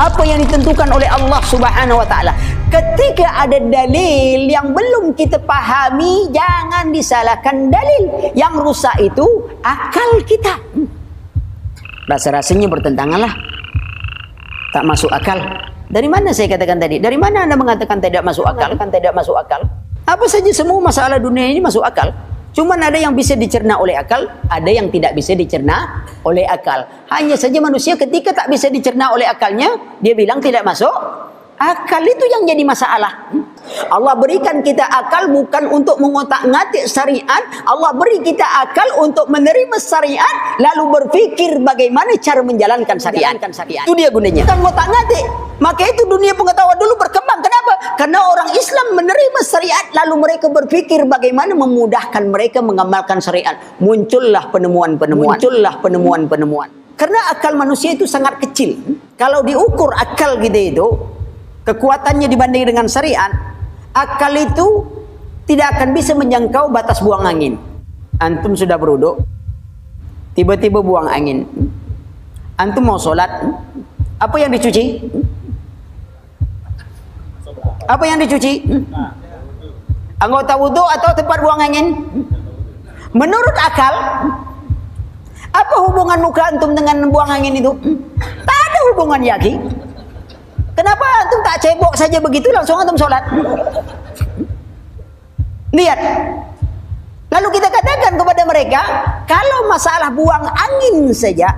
apa yang ditentukan oleh Allah Subhanahu wa taala. Ketika ada dalil yang belum kita pahami, jangan disalahkan dalil. Yang rusak itu akal kita. Rasa-rasanya bertentangan lah. Tak masuk akal. Dari mana saya katakan tadi? Dari mana Anda mengatakan tidak masuk akal? Tidak masuk akal. Apa saja semua masalah dunia ini masuk akal. Cuman ada yang bisa dicerna oleh akal, ada yang tidak bisa dicerna oleh akal. Hanya saja manusia ketika tak bisa dicerna oleh akalnya, dia bilang tidak masuk akal. Itu yang jadi masalah. Allah berikan kita akal bukan untuk mengotak-ngatik syariat. Allah beri kita akal untuk menerima syariat, lalu berfikir bagaimana cara menjalankan syariat. Itu dia gunanya. Bukan ngotak-ngatik. Maka itu dunia pengetahuan dulu berkembang. Kenapa? Karena orang Islam menerima syariat, lalu mereka berfikir bagaimana memudahkan mereka mengamalkan syariat. Muncullah penemuan-penemuan. Karena akal manusia itu sangat kecil. Kalau diukur akal kita itu, kekuatannya dibanding dengan syariat, akal itu tidak akan bisa menjangkau batas buang angin. Antum sudah beruduk, tiba-tiba buang angin. Antum mau sholat, apa yang dicuci? Apa yang dicuci? Anggota wudhu atau tempat buang angin? Menurut akal, apa hubungan muka antum dengan buang angin itu? Tak ada hubungan yaki. Kenapa antum tak cebok saja begitu langsung antum sholat? Lihat. Lalu kita katakan kepada mereka, kalau masalah buang angin saja,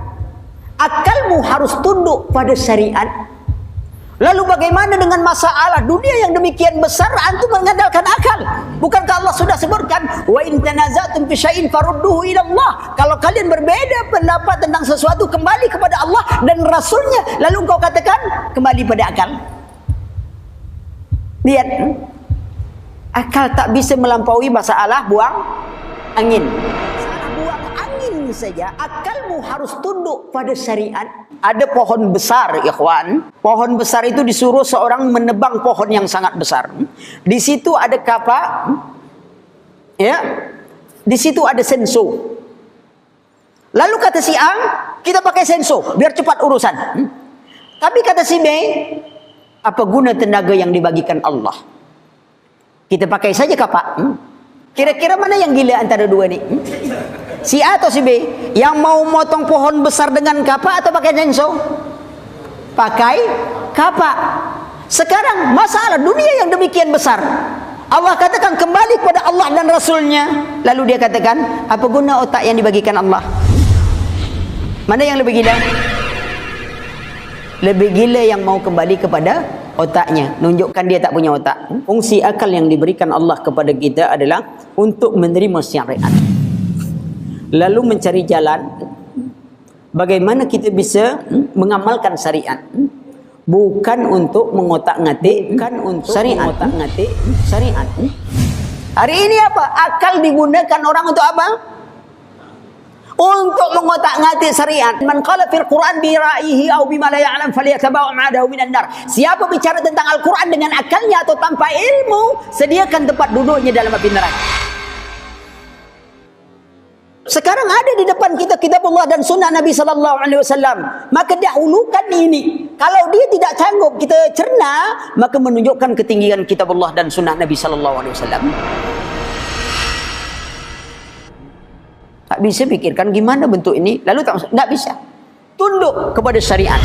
akalmu harus tunduk pada syariat. Lalu bagaimana dengan masalah dunia yang demikian besar, antum mengandalkan akal? Bukankah Allah sudah sebutkan, wa in tanazatum fi syai'in farudduhu ila Allah. Kalau kalian berbeda pendapat tentang sesuatu, kembali kepada Allah dan Rasulnya. Lalu engkau katakan kembali pada akal. Lihat, akal tak bisa melampaui masalah buang angin. Masalah buang angin saja, akalmu harus tunduk pada syariat. Ada pohon besar, ikhwan. Pohon besar itu disuruh seorang menebang pohon yang sangat besar. Di situ ada kapak, ya. Di situ ada senso. Lalu kata si A, kita pakai senso biar cepat urusan. Tapi kata si B, apa guna tenaga yang dibagikan Allah? Kita pakai saja kapak. Kira-kira mana yang gila antara dua ini? Si A atau si B? Yang mau motong pohon besar dengan kapak atau pakai senso? Pakai kapak. Sekarang masalah dunia yang demikian besar, Allah katakan kembali kepada Allah dan Rasulnya. Lalu dia katakan, apa guna otak yang dibagikan Allah? Mana yang lebih gila? Lebih gila yang mau kembali kepada otaknya, nunjukkan dia tak punya otak. Fungsi akal yang diberikan Allah kepada kita adalah untuk menerima syariat, lalu mencari jalan bagaimana kita bisa mengamalkan syariat, bukan untuk mengotak-ngatik, bukan untuk syariat. Hari ini apa? Akal digunakan orang untuk apa? Untuk mengotak-ngatik syariat. Man qala fil Quran bi ra'yihi aw bima la ya'lam falyatabawa ma'adahu minan nar. Siapa bicara tentang Al-Quran dengan akalnya atau tanpa ilmu, sediakan tempat duduknya dalam api neraka. Sekarang ada di depan kita kitab Allah dan sunnah Nabi sallallahu alaihi wasallam. Maka dahulukan ini. Kalau dia tidak sanggup kita cerna, maka menunjukkan ketinggian kitab Allah dan sunnah Nabi sallallahu alaihi wasallam. Tak bisa pikirkan gimana bentuk ini, lalu tak bisa. Tunduk kepada syariat.